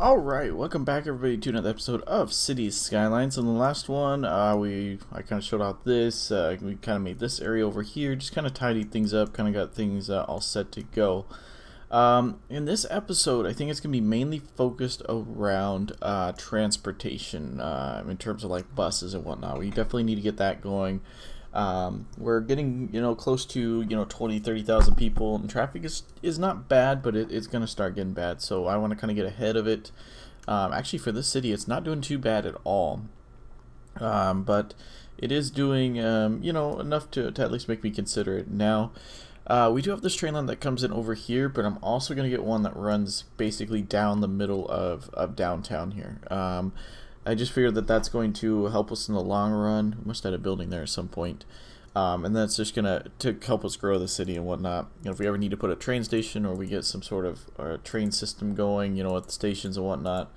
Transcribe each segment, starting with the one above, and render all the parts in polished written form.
Alright, welcome back everybody to another episode of Cities Skylines. In the last one, I kind of showed out this, we kind of made this area over here, just kind of tidied things up, kind of got things all set to go. In this episode, I think it's going to be mainly focused around transportation, in terms of like buses and whatnot. We definitely need to get that going. We're getting, close to, 20, 30,000 people, and traffic is not bad, but it's going to start getting bad, so I want to kind of get ahead of it. Actually, for this city, it's not doing too bad at all, but it is doing, enough to at least make me consider it. Now, we do have this train line that comes in over here, but I'm also going to get one that runs basically down the middle of downtown here. I just figured that that's going to help us in the long run. We must have had a building there at some point. And that's just going to help us grow the city and whatnot. If we ever need to put a train station or we get some sort of train system going, at the stations and whatnot,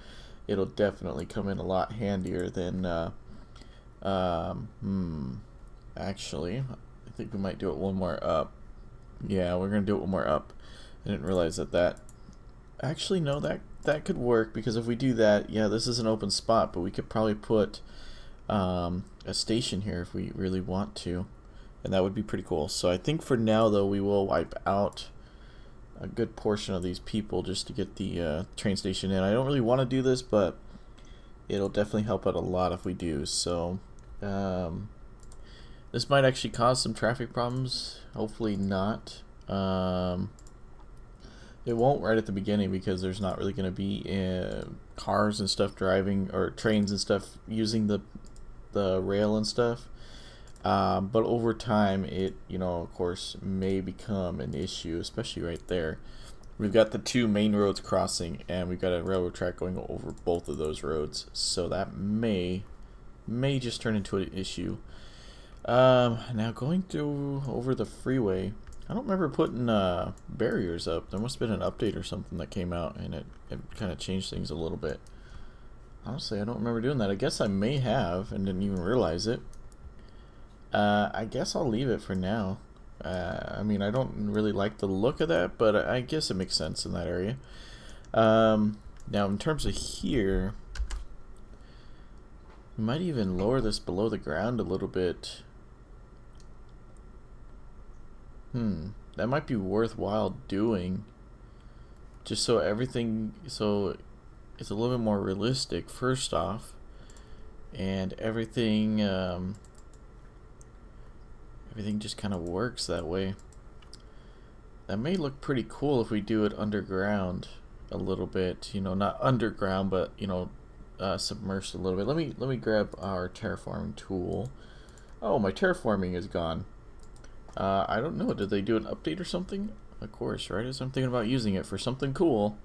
it'll definitely come in a lot handier than... actually, I think we might do it one more up. Yeah, we're going to do it one more up. I didn't realize that... Actually, no, that could work, because if we do that, yeah, this is an open spot, but we could probably put a station here if we really want to, and that would be pretty cool. So I think for now, though, we will wipe out a good portion of these people just to get the train station in. I don't really want to do this, but it'll definitely help out a lot if we do. So this might actually cause some traffic problems. Hopefully not. It won't right at the beginning, because there's not really going to be cars and stuff driving, or trains and stuff using the rail and stuff. But over time, it, of course, may become an issue, especially right there. We've got the two main roads crossing, and we've got a railroad track going over both of those roads. So that may just turn into an issue. Now going through over the freeway, I don't remember putting barriers up. There must have been an update or something that came out, and it kind of changed things a little bit. Honestly, I don't remember doing that. I guess I may have and didn't even realize it. I guess I'll leave it for now. I mean, I don't really like the look of that, but I guess it makes sense in that area. Now, in terms of here, we might even lower this below the ground a little bit. That might be worthwhile doing, just so it's a little bit more realistic, first off, and everything just kind of works that way. That may look pretty cool if we do it underground a little bit, not underground, but submerged a little bit. Let me grab our terraforming tool. Oh, my terraforming is gone. I don't know. Did they do an update or something? Of course, right? As I'm thinking about using it for something cool,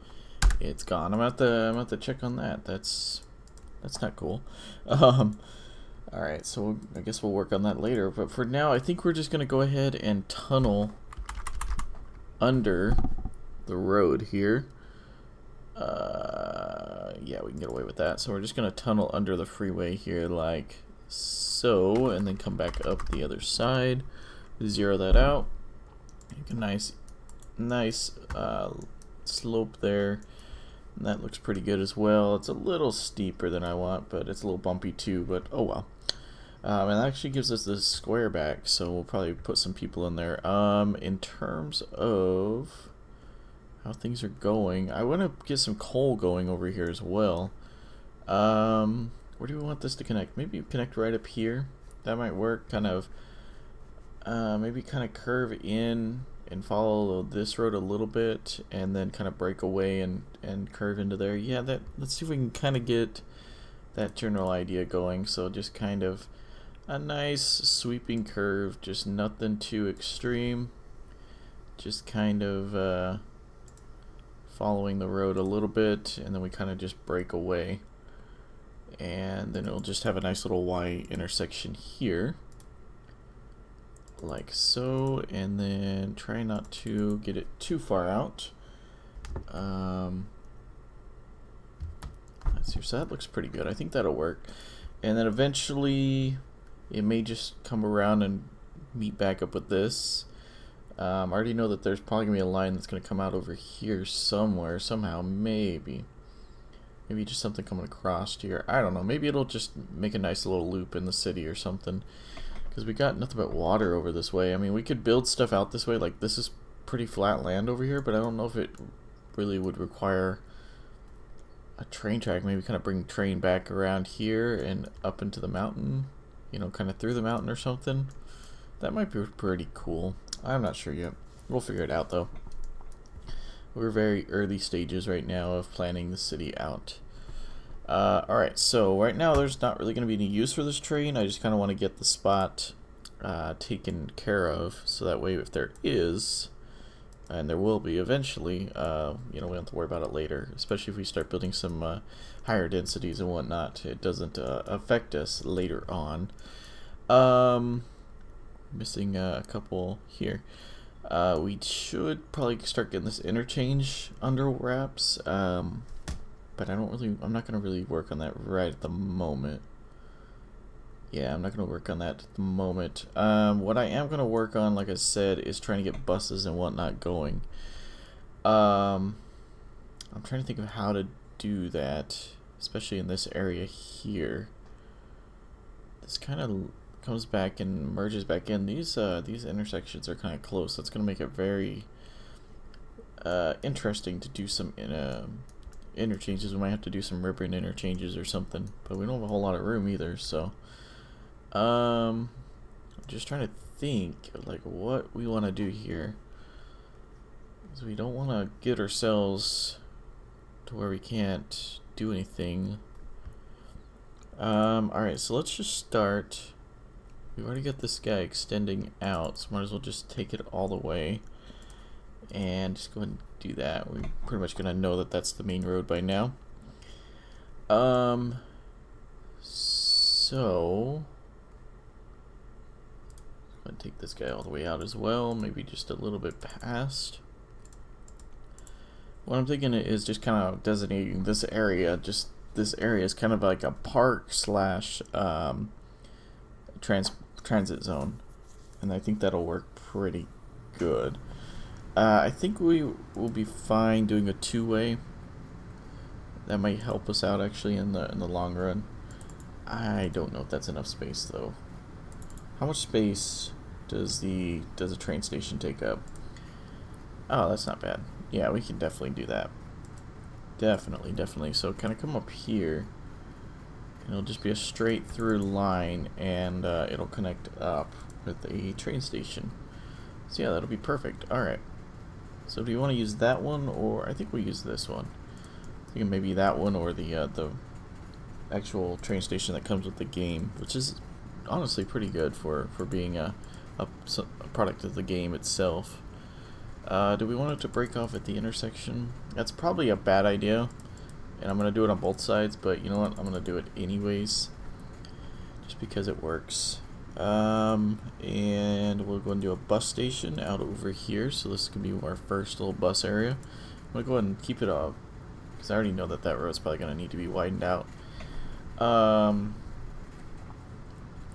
it's gone. I'm at the check on that. That's not cool. All right. So I guess we'll work on that later. But for now, I think we're just gonna go ahead and tunnel under the road here. Yeah, we can get away with that. So we're just gonna tunnel under the freeway here, like so, and then come back up the other side. Zero that out. Make a nice slope there. And that looks pretty good as well. It's a little steeper than I want, but it's a little bumpy too, but oh well. And that actually gives us this square back, so we'll probably put some people in there. In terms of how things are going, I want to get some coal going over here as well. Where do we want this to connect? Maybe connect right up here. That might work. Kind of maybe kind of curve in and follow this road a little bit, and then kind of break away and curve into there. Yeah, let's see if we can kind of get that general idea going. So just kind of a nice sweeping curve, just nothing too extreme, just kind of following the road a little bit, and then we kind of just break away, and then it'll just have a nice little Y intersection here, like so, and then try not to get it too far out. Let's see, so that looks pretty good. I think that'll work. And then eventually it may just come around and meet back up with this. I already know that there's probably gonna be a line that's gonna come out over here somewhere, somehow, maybe. Maybe just something coming across here. I don't know. Maybe it'll just make a nice little loop in the city or something. Because we got nothing but water over this way. I mean, we could build stuff out this way. Like, this is pretty flat land over here, but I don't know if it really would require a train track. Maybe kind of bring train back around here and up into the mountain. You know, kind of through the mountain or something. That might be pretty cool. I'm not sure yet. We'll figure it out, though. We're very early stages right now of planning the city out. Alright, so right now there's not really going to be any use for this train. I just kind of want to get the spot taken care of, so that way if there is, and there will be eventually, you know, we don't have to worry about it later, especially if we start building some higher densities and whatnot. It doesn't affect us later on. Missing a couple here. We should probably start getting this interchange under wraps, but I'm not going to really work on that right at the moment. Yeah, I'm not going to work on that at the moment. What I am going to work on, like I said, is trying to get buses and whatnot going. I'm trying to think of how to do that, especially in this area here. This kind of comes back and merges back in. These intersections are kind of close. That's going to make it very interesting to do some interchanges. We might have to do some ribbon interchanges or something, but we don't have a whole lot of room either. So, I'm just trying to think of like what we want to do here, because we don't want to get ourselves to where we can't do anything. All right, so let's just start. We've already got this guy extending out, so might as well just take it all the way and just go ahead and do that. We're pretty much gonna know that that's the main road by now. So I'm gonna take this guy all the way out as well, maybe just a little bit past. What I'm thinking is just kind of designating this area. Just this area is kind of like a park slash transit zone, and I think that'll work pretty good. I think we will be fine doing a two-way. That might help us out actually in the long run. I don't know if that's enough space though. How much space does the train station take up? Oh, that's not bad. Yeah, we can definitely do that. Definitely. So kind of come up here. It'll just be a straight through line, and it'll connect up with a train station. So yeah, that'll be perfect. Alright. So do you want to use that one, or I think we use this one. I think maybe that one, or the actual train station that comes with the game, which is honestly pretty good for being a product of the game itself. Do we want it to break off at the intersection? That's probably a bad idea. And I'm going to do it on both sides, but you know what? I'm going to do it anyways, just because it works. And we'll go and do a bus station out over here. So this can be our first little bus area. I'm going to go ahead and keep it off, because I already know that road's probably going to need to be widened out.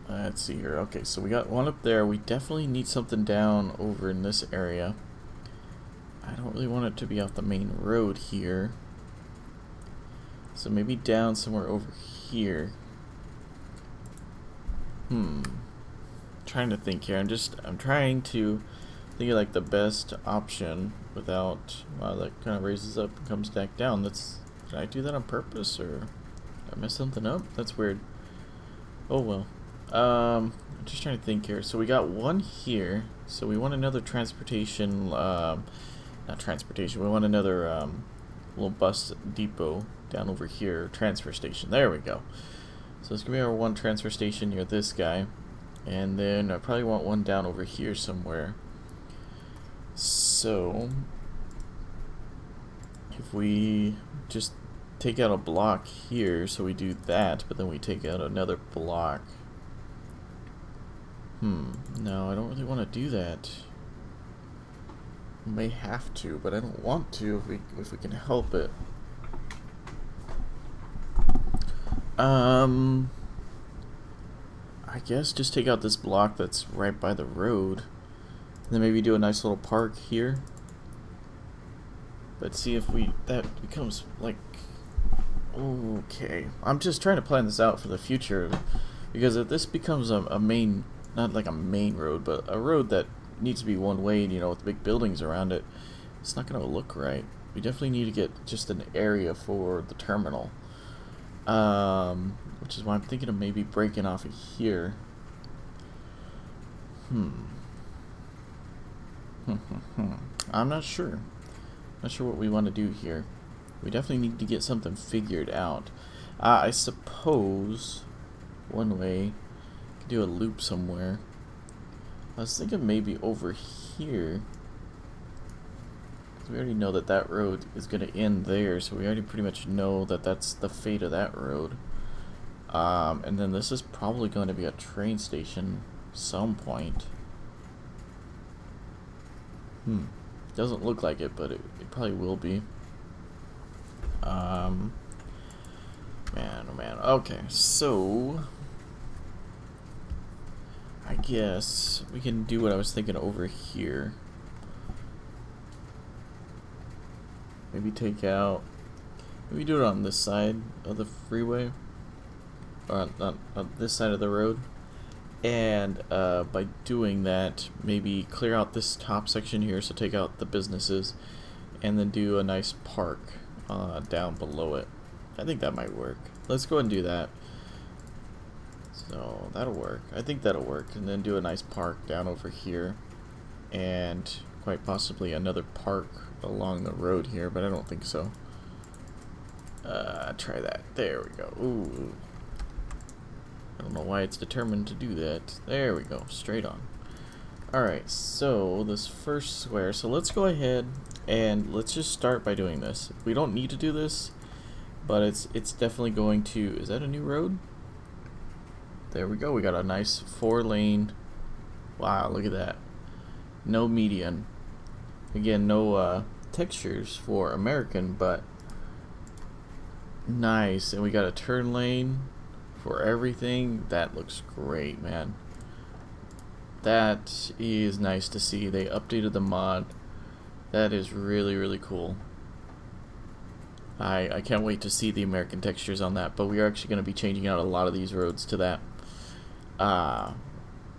Let's see here. Okay, so we got one up there. We definitely need something down over in this area. I don't really want it to be off the main road here. So maybe down somewhere over here. Trying to think here. I'm trying to think of like the best option without that kind of raises up and comes back down. Did I do that on purpose, or did I mess something up? That's weird. Oh well. I'm just trying to think here. So we got one here. So we want another transportation. Not transportation. We want another little bus depot down over here, transfer station. There we go. So it's gonna be our one transfer station near this guy, and then I probably want one down over here somewhere. So if we just take out a block here, so we do that, but then we take out another block. No, I don't really want to do that. We may have to, but I don't want to if we can help it. I guess just take out this block that's right by the road, and then maybe do a nice little park here. But see if that becomes like Okay, I'm just trying to plan this out for the future, because if this becomes a main, not like a main road, but a road that needs to be one way, you know, with big buildings around it, it's not going to look right. We definitely need to get just an area for the terminal, which is why I'm thinking of maybe breaking off of here. I'm not sure. Not sure what we want to do here. We definitely need to get something figured out. I suppose one way could do a loop somewhere. I was thinking maybe over here. We already know that that road is going to end there, so we already pretty much know that that's the fate of that road. And then this is probably going to be a train station some point. Doesn't look like it, but it probably will be. Man, oh man. Okay, so I guess we can do what I was thinking over here. Maybe take out. Maybe do it on this side of the freeway, or on this side of the road. And by doing that, maybe clear out this top section here, so take out the businesses, and then do a nice park down below it. I think that might work. Let's go ahead and do that. So that'll work. I think that'll work. And then do a nice park down over here, and quite possibly another park along the road here, but I don't think so. Try that. There we go. Ooh. I don't know why it's determined to do that. There we go. Straight on. Alright, so this first square. So let's go ahead and let's just start by doing this. We don't need to do this, but it's definitely going to... Is that a new road? There we go. We got a nice 4-lane. Wow, look at that. No median. Again, no textures for American, but nice. And we got a turn lane for everything. That looks great, man. That is nice to see. They updated the mod. That is really, really cool. I can't wait to see the American textures on that, but we are actually going to be changing out a lot of these roads to that.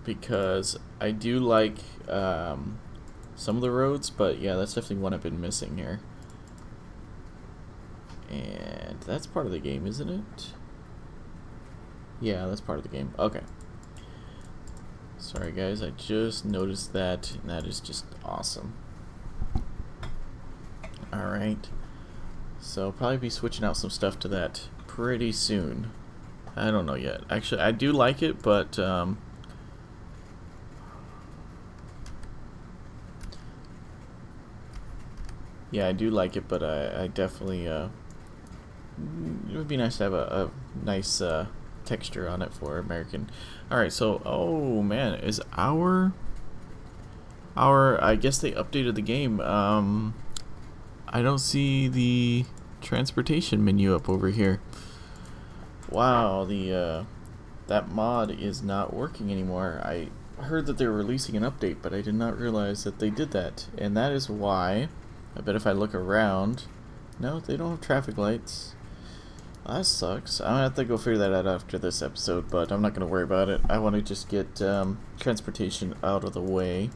Because I do like some of the roads, but yeah, that's definitely one I've been missing here. And that's part of the game, isn't it? Yeah, that's part of the game. Okay. Sorry guys, I just noticed that, and that is just awesome. Alright. So probably be switching out some stuff to that pretty soon. I don't know yet. Actually, I do like it, but yeah, I do like it, but I definitely it would be nice to have a nice texture on it for American. Alright, so oh man, is our I guess they updated the game. I don't see the transportation menu up over here. Wow, the that mod is not working anymore. I heard that they were releasing an update, but I did not realize that they did that. And that is why, I bet if I look around, no, they don't have traffic lights. That sucks. I'm gonna have to go figure that out after this episode, but I'm not gonna worry about it. I want to just get transportation out of the way.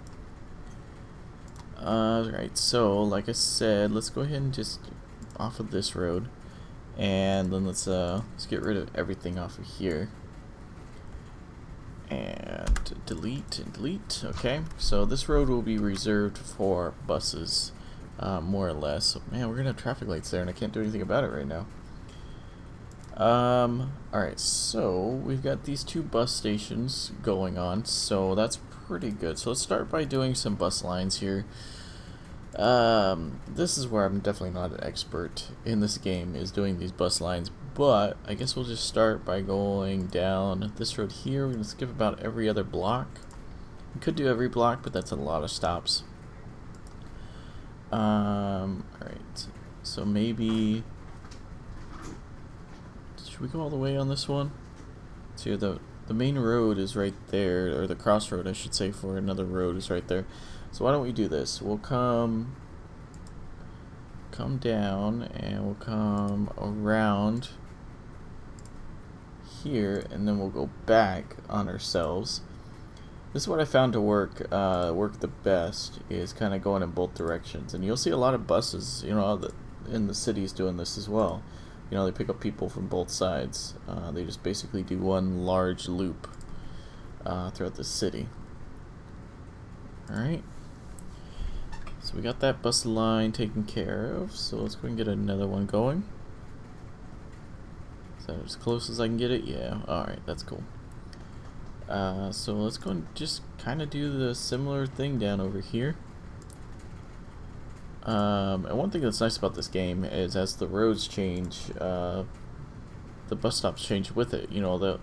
Alright, so like I said, let's go ahead and just off of this road, and then let's get rid of everything off of here, and delete and delete. Okay, so this road will be reserved for buses, more or less. So, man, we're gonna have traffic lights there, and I can't do anything about it right now. Alright, so we've got these 2 bus stations going on, so that's pretty good. So let's start by doing some bus lines here. This is where I'm definitely not an expert in this game, is doing these bus lines, but I guess we'll just start by going down this road here. We're going to skip about every other block. We could do every block, but that's a lot of stops. Alright, so maybe... Should we go all the way on this one? So the main road is right there, or the crossroad I should say for another road is right there. So why don't we do this? We'll come come down and we'll come around here, and then we'll go back on ourselves. This is what I found to work the best, is kind of going in both directions. And you'll see a lot of buses, you know, in the cities doing this as well. You know, they pick up people from both sides. They just basically do one large loop throughout the city. Alright. So we got that bus line taken care of. So let's go and get another one going. Is that as close as I can get it? Yeah. Alright, that's cool. So let's go and just kind of do the similar thing down over here. And one thing that's nice about this game is as the roads change, the bus stops change with it. You know,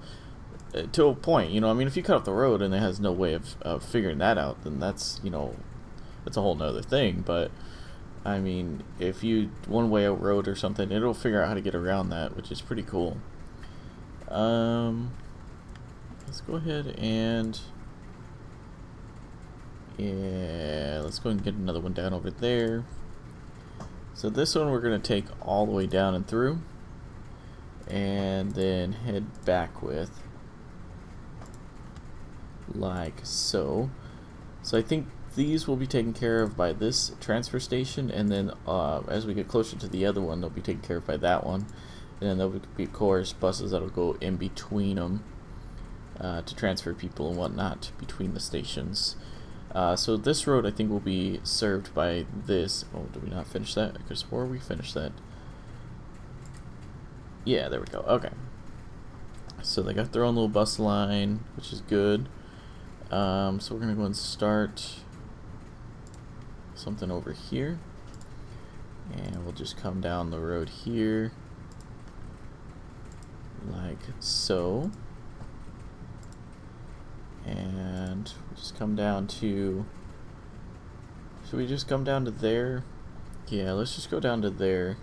to a point. You know, I mean, if you cut off the road and it has no way of figuring that out, then that's, you know, that's a whole nother thing. But I mean, if you one way out road or something, it'll figure out how to get around that, which is pretty cool. Let's go ahead and yeah, let's go and get another one down over there. So this one we're going to take all the way down and through, and then head back with, like so. So I think these will be taken care of by this transfer station, and then as we get closer to the other one, they'll be taken care of by that one. And then there'll be, of course, buses that'll go in between them to transfer people and whatnot between the stations. So this road I think will be served by this. Oh, did we not finish that? I could have swore we finished that. Yeah, there we go. Okay. So they got their own little bus line, which is good. So we're going to go and start something over here. And we'll just come down the road here. Like so. And just come down to, should we just come down to there? Yeah, let's just go down to there.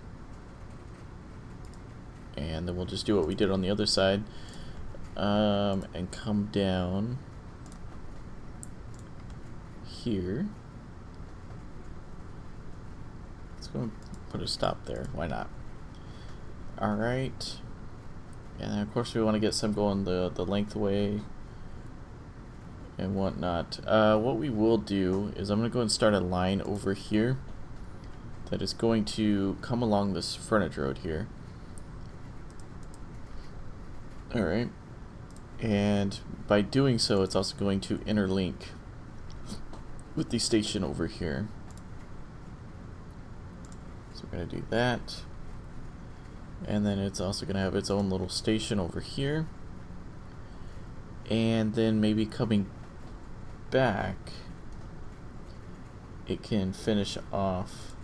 And then we'll just do what we did on the other side. And come down here. Let's go and put a stop there. Why not? Alright. And then of course we want to get some going the lengthway and whatnot. What we will do is I'm going to go and start a line over here that is going to come along this frontage road here. Alright. And by doing so, it's also going to interlink with the station over here. So we're going to do that. And then it's also going to have its own little station over here. And then maybe coming back, it can finish off.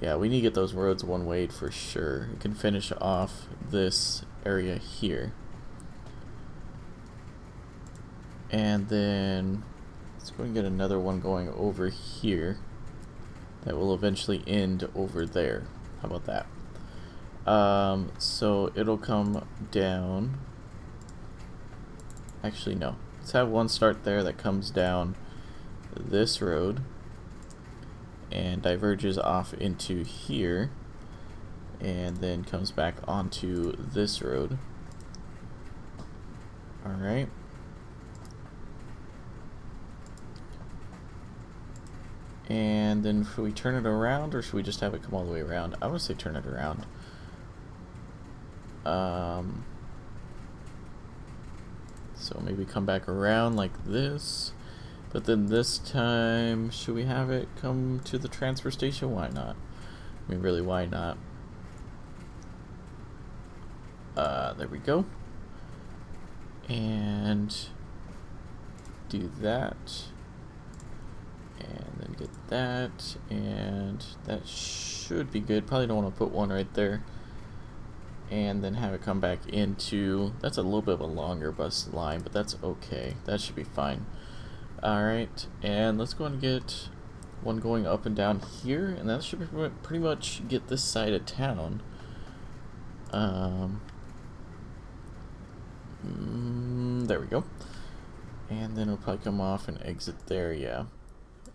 Yeah, we need to get those roads one-wayed for sure. It can finish off this area here. And then let's go and get another one going over here that will eventually end over there. How about that? So it'll come down. Actually, no. Let's have one start there that comes down this road and diverges off into here and then comes back onto this road. Alright. And then should we turn it around or should we just have it come all the way around? I would say turn it around. So maybe come back around like this. But then this time, should we have it come to the transfer station? Why not? I mean, really, why not? There we go. And do that. And then get that. And that should be good. Probably don't want to put one right there. And then have it come back into, that's a little bit of a longer bus line, but that's okay. That should be fine. Alright, and let's go and get one going up and down here, and that should pretty much get this side of town. There we go. And then it'll probably come off and exit there, yeah.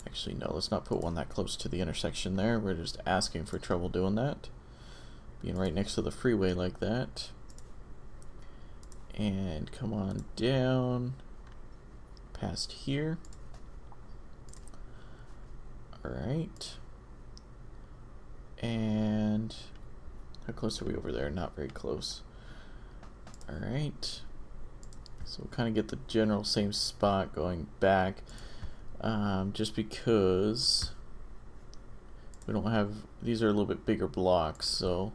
Actually, no, let's not put one that close to the intersection there. We're just asking for trouble doing that. Being right next to the freeway like that. And come on down past here. Alright. And how close are we over there? Not very close. Alright. So we'll kind of get the general same spot going back. Just because we don't have, these are a little bit bigger blocks, so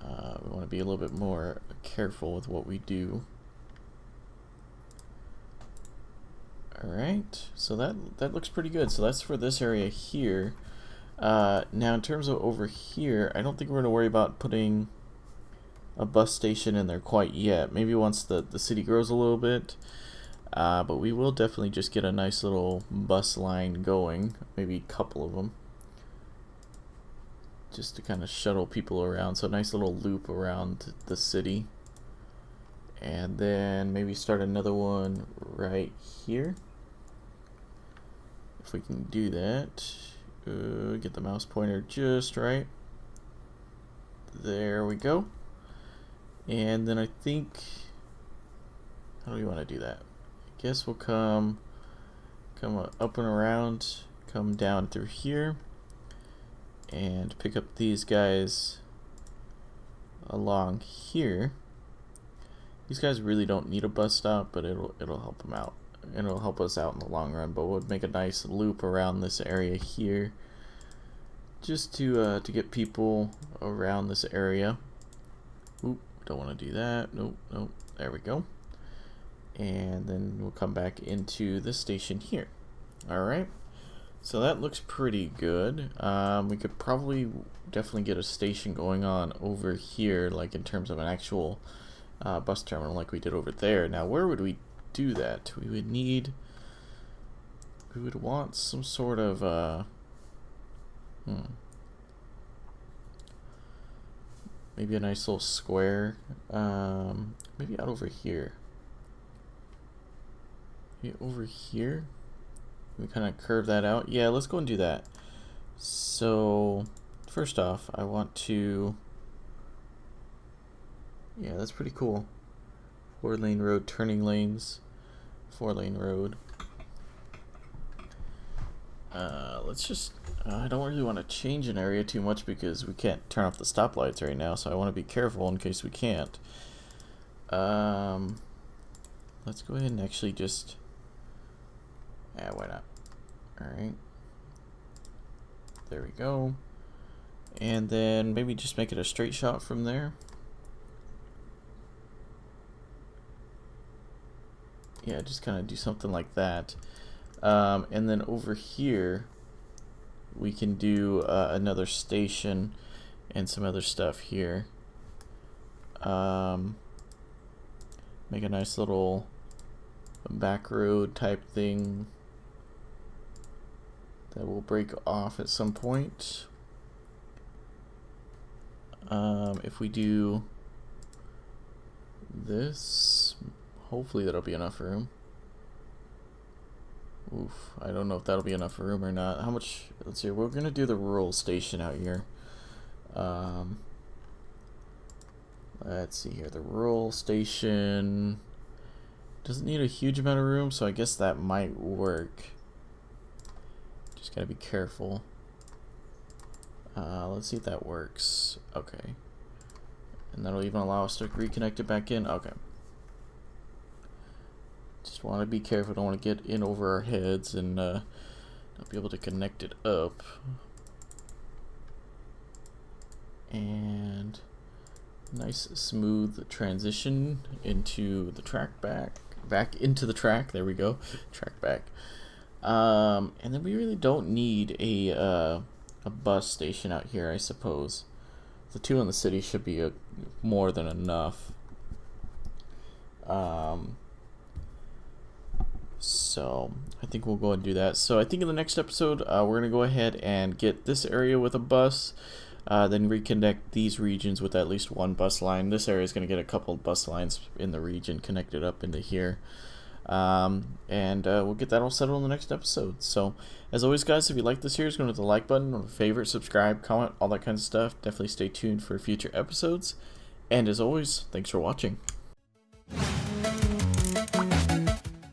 we want to be a little bit more careful with what we do. Alright, so that looks pretty good. So that's for this area here. Now in terms of over here, I don't think we're going to worry about putting a bus station in there quite yet. Maybe once the city grows a little bit. But we will definitely just get a nice little bus line going, maybe a couple of them, just to kind of shuttle people around. So a nice little loop around the city. And then maybe start another one right here. If we can do that. Get the mouse pointer just right. There we go. And then I think, how do we want to do that? I guess we'll come up and around, come down through here, and pick up these guys along here. These guys really don't need a bus stop, but it'll help them out. And it'll help us out in the long run. But we'll make a nice loop around this area here, just to get people around this area. Oop, don't want to do that. Nope, nope. There we go. And then we'll come back into the station here. Alright, so that looks pretty good. We could probably definitely get a station going on over here, like in terms of an actual bus terminal like we did over there. Now where would we do that? We would want some sort of maybe a nice little square, maybe out over here. Over here, we kind of curve that out. Yeah, let's go and do that. So first off, I want to, yeah, that's pretty cool. 4-lane road, turning lanes, 4-lane road. Let's just, I don't really want to change an area too much because we can't turn off the stoplights right now, so I want to be careful in case we can't. Let's go ahead and actually just, yeah, why not? Alright. There we go. And then maybe just make it a straight shot from there. Yeah, just kind of do something like that. And then over here, we can do another station and some other stuff here. Make a nice little back road type thing that will break off at some point. If we do this, hopefully that'll be enough room. Oof, I don't know if that'll be enough room or not. How much? Let's see. We're gonna do the rural station out here. Let's see here. The rural station doesn't need a huge amount of room, so I guess that might work. Just gotta be careful. Let's see if that works. Okay. And that'll even allow us to reconnect it back in. Okay. Just want to be careful. Don't want to get in over our heads and not be able to connect it up. And nice smooth transition into the track back into the track. There we go. Track back. And then we really don't need a bus station out here, I suppose. The 2 in the city should be more than enough. So I think we'll go and do that. So I think in the next episode, we're going to go ahead and get this area with a bus, then reconnect these regions with at least 1 bus line. This area is going to get a couple of bus lines in the region connected up into here. And we'll get that all settled in the next episode. So, as always, guys, if you like this series, go to the like button, or favorite, subscribe, comment, all that kind of stuff. Definitely stay tuned for future episodes. And as always, thanks for watching.